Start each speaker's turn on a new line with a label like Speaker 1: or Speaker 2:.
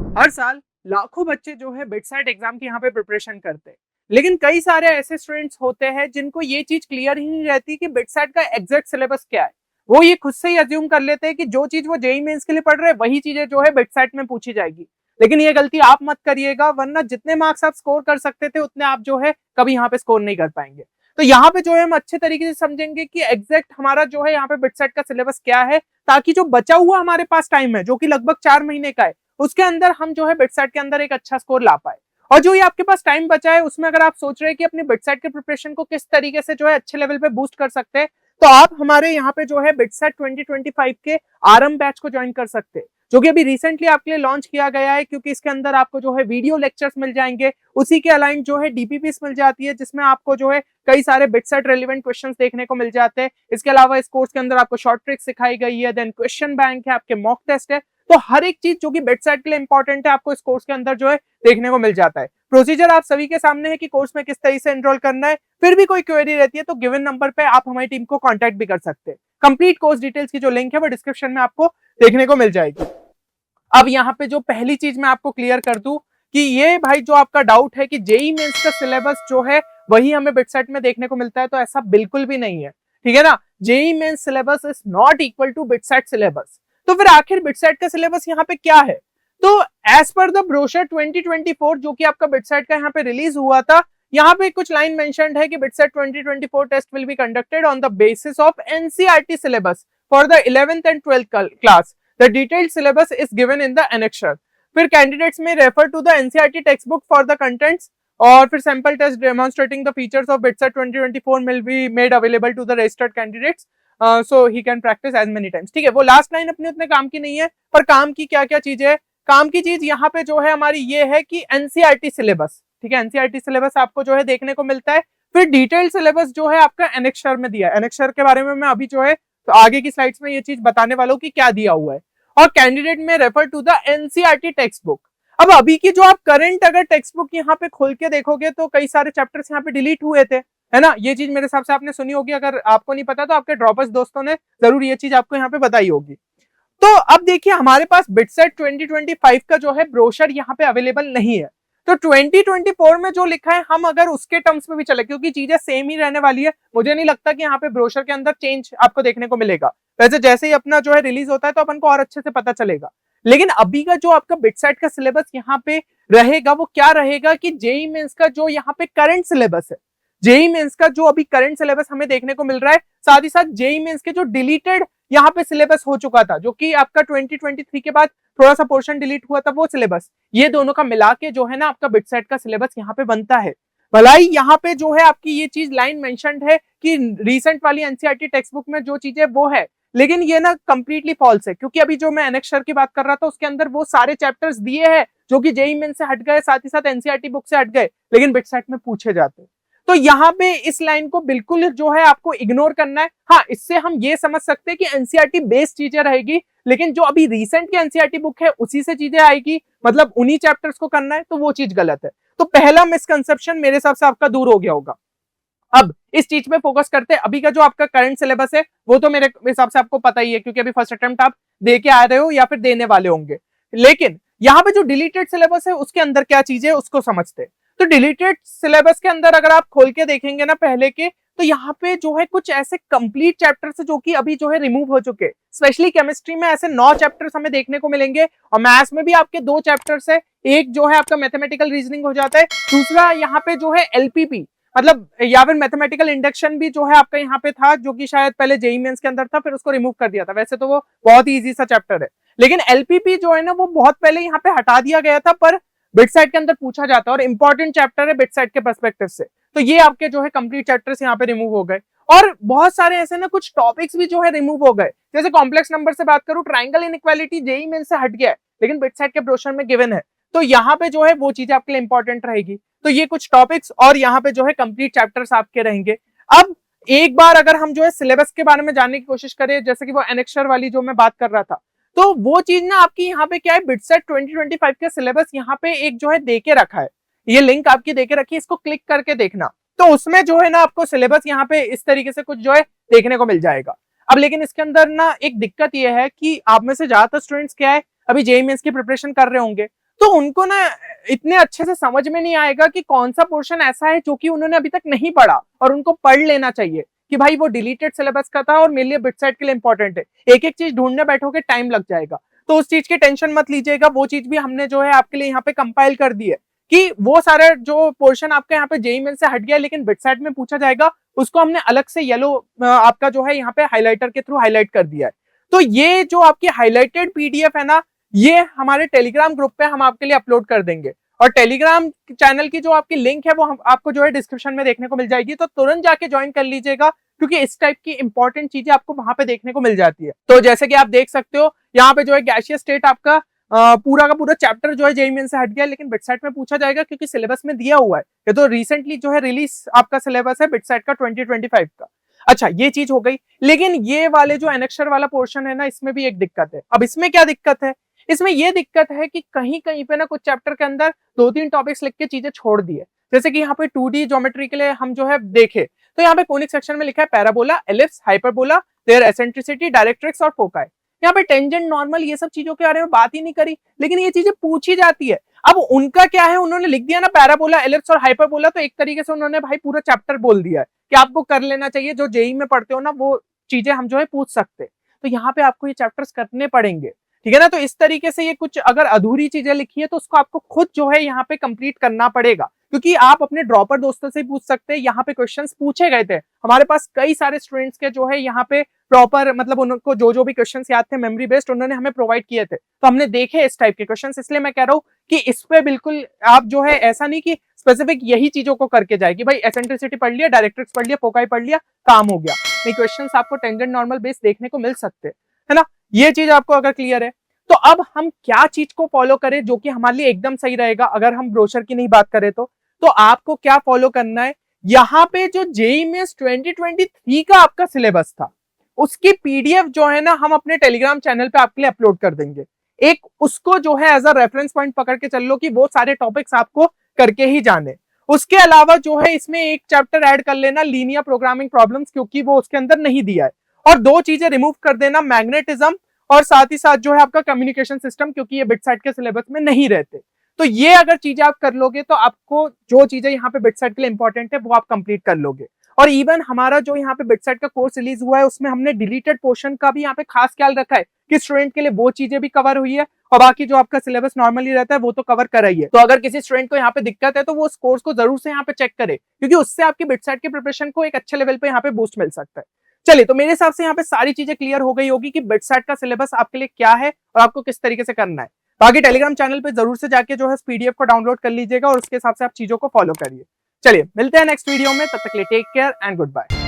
Speaker 1: हर साल लाखों बच्चे जो है बिटसाइट एग्जाम की यहाँ पे प्रिपरेशन करते हैं, लेकिन कई सारे ऐसे स्टूडेंट्स होते हैं जिनको ये चीज क्लियर ही नहीं रहती कि बिटसाइट का एग्जैक्ट सिलेबस क्या है। वो ये खुद से ही अज्यूम कर लेते हैं कि जो चीज वो जेई मेंस के लिए पढ़ रहे हैं वही चीजें जो है बिटसाइट में पूछी जाएगी। लेकिन ये गलती आप मत करिएगा, वरना जितने मार्क्स आप स्कोर कर सकते थे उतने आप जो है कभी यहाँ पे स्कोर नहीं कर पाएंगे। तो यहाँ पे जो है हम अच्छे तरीके से समझेंगे कि एग्जैक्ट हमारा जो है यहाँ पे बिटसाइट का सिलेबस क्या है, ताकि जो बचा हुआ हमारे पास टाइम है जो कि लगभग 4 महीने का है, उसके अंदर हम जो है बिटसाइट के अंदर एक अच्छा स्कोर ला पाए। और जो ये आपके पास टाइम बचा है उसमें अगर आप सोच रहे हैं कि अपनी बिटसाइट के प्रिपरेशन को किस तरीके से जो है अच्छे लेवल पे बूस्ट कर सकते हैं, तो आप हमारे यहाँ पे जो है बिटसाइट 2025 के आरंभ बैच को ज्वाइन कर सकते हैं, जो कि अभी रिसेंटली आपके लिए लॉन्च किया गया है। क्योंकि इसके अंदर आपको जो है वीडियो लेक्चर्स मिल जाएंगे, उसी के अलाइन जो है डीपीपीस मिल जाती है, जिसमें आपको जो है कई सारे बिटसाइट रेलिवेंट क्वेश्चंस देखने को मिल जाते हैं। इसके अलावा इस कोर्स के अंदर आपको शॉर्ट ट्रिक्स सिखाई गई है, देन क्वेश्चन बैंक है, आपके मॉक टेस्ट है। तो हर एक चीज जो कि बिटसाइट के लिए इंपॉर्टेंट है आपको इस कोर्स के अंदर जो है देखने को मिल जाता है। प्रोसीजर आप सभी के सामने है कि कोर्स में किस तरीके से एनरोल करना है। फिर भी कोई क्वेरी रहती है तो गिवन नंबर पे आप हमारी टीम को कांटेक्ट भी कर सकते हैं। कंप्लीट कोर्स डिटेल्स की जो लिंक है वो डिस्क्रिप्शन में आपको देखने को मिल जाएगी। अब यहाँ पे जो पहली चीज मैं आपको क्लियर कर दूं कि ये भाई जो आपका डाउट है कि जेई मेंस का सिलेबस जो है वही हमें बिटसाइट में देखने को मिलता है, तो ऐसा बिल्कुल भी नहीं है। ठीक है ना, JEE mains syllabus is not equal to BITSAT syllabus. तो फिर आखिर बिटसाइट का सिलेबस यहाँ पे क्या है? तो एज पर द ब्रोशर 2024 जो कि आपका बिटसाइट का यहाँ पे रिलीज हुआ था, यहाँ पे कुछ लाइन मेंशन्ड है कि BITSAT 2024 test will be conducted on the basis of NCERT syllabus for the 11th and 12th class. The detailed syllabus is given in the annexure. फिर कैंडिडेट्स में refer to the NCERT text book for the contents, और फिर sample test demonstrating the features of BITSAT 2024 will be made available to the registered candidates so he can practice as many times। ठीक है, वो last line अपने उतने काम की नहीं है, पर काम की क्या क्या चीज है? काम की चीज यहाँ पे जो है हमारी ये है कि एनसीईआरटी सिलेबस, ठीक है, एनसीईआरटी सिलेबस आपको जो है देखने को मिलता है। फिर डिटेल्ड सिलेबस जो है आपका एनेक्शर में दिया है। एनेक्शर के बारे में मैं अभी जो है तो आगे की स्लाइड्स में ये चीज बताने वाला हूँ कि क्या दिया हुआ है। और कैंडिडेट में refer to the NCERT text book. अब अभी की जो आप करंट अगर टेक्स्ट बुक यहाँ पे खोल के देखोगे तो कई सारे चैप्टर्स यहाँ पे डिलीट हुए थे, है ना। ये चीज मेरे हिसाब से आपने सुनी होगी, अगर आपको नहीं पता तो आपके ड्रॉपर्स दोस्तों ने जरूर ये चीज आपको यहाँ पे बताई होगी। तो अब देखिए हमारे पास बिटसाइट 2025 का जो है ब्रोशर यहाँ पे अवेलेबल नहीं है। तो 2024 में जो लिखा है हम अगर उसके टर्म्स में भी चले, क्योंकि चीजें सेम ही रहने वाली है, मुझे नहीं लगता कि यहाँ पे ब्रोशर के अंदर चेंज आपको देखने को मिलेगा। वैसे जैसे ही अपना जो है रिलीज होता है तो अपन को और अच्छे से पता चलेगा। लेकिन अभी का जो आपका बिटसाइट का सिलेबस यहाँ पे रहेगा वो क्या रहेगा कि जेई मेंस का जो यहाँ पे करंट सिलेबस है, जेई मेंस का जो अभी करंट सिलेबस हमें देखने को मिल रहा है, साथ ही साथ जेई मेंस के जो डिलीटेड यहाँ पे सिलेबस हो चुका था, जो कि आपका 2023 के बाद थोड़ा सा पोर्शन डिलीट हुआ था, वो सिलेबस, ये दोनों का मिला के जो है ना आपका बिटसाइट का सिलेबस यहाँ पे बनता है। भलाई यहाँ पे जो है आपकी ये चीज लाइन मेंशन्ड है कि रिसेंट वाली एनसीईआरटी टेक्स्ट बुक में जो चीजें वो है, लेकिन ये ना कंप्लीटली फॉल्स है। क्योंकि अभी जो मैं एनेक्शर की बात कर रहा था उसके अंदर वो सारे चैप्टर्स दिए हैं जो कि जेई मेन से हट गए, साथ ही साथ एनसीईआरटी बुक से हट गए, लेकिन बिटसाइट में पूछे जाते। तो यहाँ पे इस लाइन को बिल्कुल जो है आपको इग्नोर करना है। हाँ, इससे हम ये समझ सकते हैं कि एनसीईआरटी बेस्ड चीजें रहेगी, लेकिन जो अभी रिसेंट की एनसीईआरटी बुक है उसी से चीजें आएगी, मतलब उन्हीं चैप्टर्स को करना है, तो वो चीज गलत है। तो पहला मिसकंसेप्शन मेरे हिसाब से आपका दूर हो गया होगा। अब इस चीज पे फोकस करते हैं। अभी का जो आपका करंट सिलेबस है वो तो मेरे हिसाब से आपको पता ही है, क्योंकि अभी फर्स्ट अटेम्प्ट आप दे के आ रहे हो या फिर देने वाले होंगे। लेकिन यहाँ पे जो डिलीटेड सिलेबस है उसके अंदर क्या चीज है उसको समझते हैं। तो डिलीटेड सिलेबस के अंदर अगर आप खोल के देखेंगे ना पहले के, तो यहाँ पे जो है कुछ ऐसे कंप्लीट चैप्टर्स जो कि अभी जो है रिमूव हो चुके। स्पेशली केमिस्ट्री में ऐसे 9 चैप्टर्स हमें देखने को मिलेंगे, और मैथ्स में भी आपके 2 चैप्टर्स है। एक जो है आपका मैथमेटिकल रीजनिंग हो जाता है, दूसरा यहाँ पे जो है एलपीपी, मतलब या फिर मैथमेटिकल इंडक्शन भी जो है आपका यहाँ पे था, जो कि शायद पहले जेई मेंस के अंदर था, फिर उसको रिमूव कर दिया था। वैसे तो वो बहुत ही इजी सा चैप्टर है, लेकिन एलपीपी जो है ना वो बहुत पहले यहाँ पे हटा दिया गया था, पर बिटसाइट के अंदर पूछा जाता है और इंपॉर्टेंट चैप्टर है बिटसाइट के पर्सपेक्टिव से। तो ये आपके जो है कंप्लीट चैप्टर्स यहाँ पे रिमूव हो गए। और बहुत सारे ऐसे ना कुछ टॉपिक्स भी जो है रिमूव हो गए। जैसे कॉम्प्लेक्स नंबर से बात करूं, ट्राइंगल इनइक्वालिटी जेई मेन से हट गया है, लेकिन बिटसाइट के ब्रोशर में गिवन है। तो यहाँ पे जो है वो चीज आपके लिए इंपॉर्टेंट रहेगी। तो ये कुछ टॉपिक्स और यहाँ पे जो है कंप्लीट चैप्टर्स आपके रहेंगे। अब एक बार अगर हम जो है सिलेबस के बारे में जानने की कोशिश करें, जैसे कि वो एनेक्शर वाली जो मैं बात कर रहा था, तो वो चीज ना आपकी यहाँ पे क्या है, बिटसाइट 2025 का सिलेबस यहाँ पे एक जो है देके रखा है। ये लिंक आपकी देके रखी है, इसको क्लिक करके देखना। तो उसमें जो है ना आपको सिलेबस यहाँ पे इस तरीके से कुछ जो है देखने को मिल जाएगा। अब लेकिन इसके अंदर ना एक दिक्कत ये है कि आप में से ज्यादातर स्टूडेंट्स क्या है, अभी जेईई मेंस की प्रिपरेशन कर रहे होंगे, तो उनको ना इतने अच्छे से समझ में नहीं आएगा कि कौन सा पोर्शन ऐसा है जो कि उन्होंने अभी तक नहीं पढ़ा और उनको पढ़ लेना चाहिए कि भाई वो डिलीटेड सिलेबस का था और मेरे लिए बिटसाइट के लिए इंपॉर्टेंट है। एक एक चीज ढूंढने बैठोगे टाइम लग जाएगा, तो उस चीज की टेंशन मत लीजिएगा। वो चीज भी हमने जो है आपके लिए यहाँ पे कंपाइल कर दी है कि वो सारे जो पोर्शन आपका यहाँ पे जेईई मेंस से हट गया लेकिन बिटसाइट में पूछा जाएगा, उसको हमने अलग से येलो आपका जो है यहाँ पे हाईलाइटर के थ्रू हाईलाइट कर दिया है। तो ये जो आपकी हाईलाइटेड पीडीएफ है ना, ये हमारे टेलीग्राम ग्रुप पे हम आपके लिए अपलोड कर देंगे और टेलीग्राम चैनल की जो आपकी लिंक है वो आपको जो है डिस्क्रिप्शन में देखने को मिल जाएगी, तो तुरंत जाके ज्वाइन कर लीजिएगा क्योंकि इस टाइप की इंपॉर्टेंट चीजें आपको वहां पे देखने को मिल जाती है। तो जैसे कि आप देख सकते हो यहाँ पे जो है गैसियस स्टेट आपका पूरा का पूरा चैप्टर जो है जेईई मेंस से हट गया लेकिन बिटसाइट में पूछा जाएगा क्योंकि सिलेबस में दिया हुआ है। ये तो रिसेंटली जो है रिलीज आपका सिलेबस है बिटसाइट का 2025 का। अच्छा ये चीज हो गई, लेकिन ये वाले जो एनेक्सर वाला पोर्शन है ना, इसमें भी एक दिक्कत है। अब इसमें क्या दिक्कत है, इसमें ये दिक्कत है कि कहीं कहीं पे ना कुछ चैप्टर के अंदर 2-3 टॉपिक्स लिख के चीजें छोड़ दी है। जैसे कि यहाँ पे 2D ज्योमेट्री के लिए हम जो है देखे तो यहाँ पे कोनिक सेक्शन में लिखा है parabola, ellipse, hyperbola, their eccentricity, directrix और फोकाई। यहाँ पे टेंजेंट, नॉर्मल, ये सब चीजों के बारे में बात ही नहीं करी, लेकिन ये चीजें पूछी जाती है। अब उनका क्या है, उन्होंने लिख दिया ना पैराबोला, एलिप्स और हाइपरबोला, तो एक तरीके से उन्होंने भाई पूरा चैप्टर बोल दिया है कि आपको कर लेना चाहिए, जो जेईई में पढ़ते हो ना वो चीजें हम जो है पूछ सकते। तो यहाँ पे आपको ये चैप्टर्स करने पड़ेंगे, ठीक है ना। तो इस तरीके से ये कुछ अगर अधूरी चीजें लिखी है तो उसको आपको खुद जो है यहाँ पे कंप्लीट करना पड़ेगा, क्योंकि आप अपने ड्रॉपर दोस्तों से ही पूछ सकते हैं। यहाँ पे क्वेश्चंस पूछे गए थे, हमारे पास कई सारे स्टूडेंट्स के जो है यहाँ पे प्रॉपर मतलब उनको जो भी क्वेश्चंस याद थे मेमोरी बेस्ड उन्होंने हमें प्रोवाइड किए थे, तो हमने देखे इस टाइप के क्वेश्चंस। इसलिए मैं कह रहा हूँ कि इस पे बिल्कुल आप जो है ऐसा नहीं कि स्पेसिफिक यही चीजों को करके जाए कि भाई एसेंट्रिसिटी पढ़ लिया, डायरेक्ट्रिक्स पढ़ लिया, फोकाई पढ़ लिया, काम हो गया। नहीं, क्वेश्चंस आपको टेंजेंट नॉर्मल बेस देखने को मिल सकते है ना। ये चीज आपको अगर क्लियर है तो अब हम क्या चीज को फॉलो करें जो कि हमारे लिए एकदम सही रहेगा। अगर हम ब्रोशर की नहीं बात करें तो आपको क्या फॉलो करना है, यहाँ पे जो जेईई मेंस 2023 का आपका सिलेबस था उसकी पीडीएफ जो है ना हम अपने टेलीग्राम चैनल पे आपके लिए अपलोड कर देंगे। एक उसको जो है एज अ रेफरेंस पॉइंट पकड़ के चल लो कि वो सारे टॉपिक्स आपको करके ही जाने। उसके अलावा जो है इसमें एक चैप्टर ऐड कर लेना लीनियर प्रोग्रामिंग प्रॉब्लम्स, क्योंकि वो उसके अंदर नहीं दिया है, और 2 चीजें रिमूव कर देना, मैग्नेटिज्म और साथ ही साथ जो है आपका कम्युनिकेशन सिस्टम, क्योंकि ये बिटसाइट के सिलेबस में नहीं रहते। तो ये अगर चीजें आप कर लोगे तो आपको जो चीजें यहाँ पे बिटसाइट के लिए इंपॉर्टेंट है वो आप कंप्लीट कर लोगे। और इवन हमारा जो यहाँ पे बिटसाइट का कोर्स रिलीज हुआ है उसमें हमने डिलीटेड पोर्शन का भी यहाँ पे खास ख्याल रखा है कि स्टूडेंट के लिए वो चीजें भी कवर हुई है और बाकी जो आपका सिलेबस नॉर्मली रहता है वो तो कवर करा ही है। तो अगर किसी स्टूडेंट को यहाँ पे दिक्कत है तो वो उस कोर्स को जरूर से यहाँ पे चेक करे, क्योंकि उससे आपकी बिटसाइट की प्रिपरेशन को एक अच्छे लेवल पे यहाँ पे बूस्ट मिल सकता है। चलिए, तो मेरे हिसाब से यहाँ पे सारी चीजें क्लियर हो गई होगी कि बिटसाइट का सिलेबस आपके लिए क्या है और आपको किस तरीके से करना है। बाकी टेलीग्राम चैनल पे जरूर से जाके जो है पीडीएफ को डाउनलोड कर लीजिएगा और उसके हिसाब से आप चीजों को फॉलो करिए। चलिए, मिलते हैं नेक्स्ट वीडियो में, तब तक के लिए take care and good bye.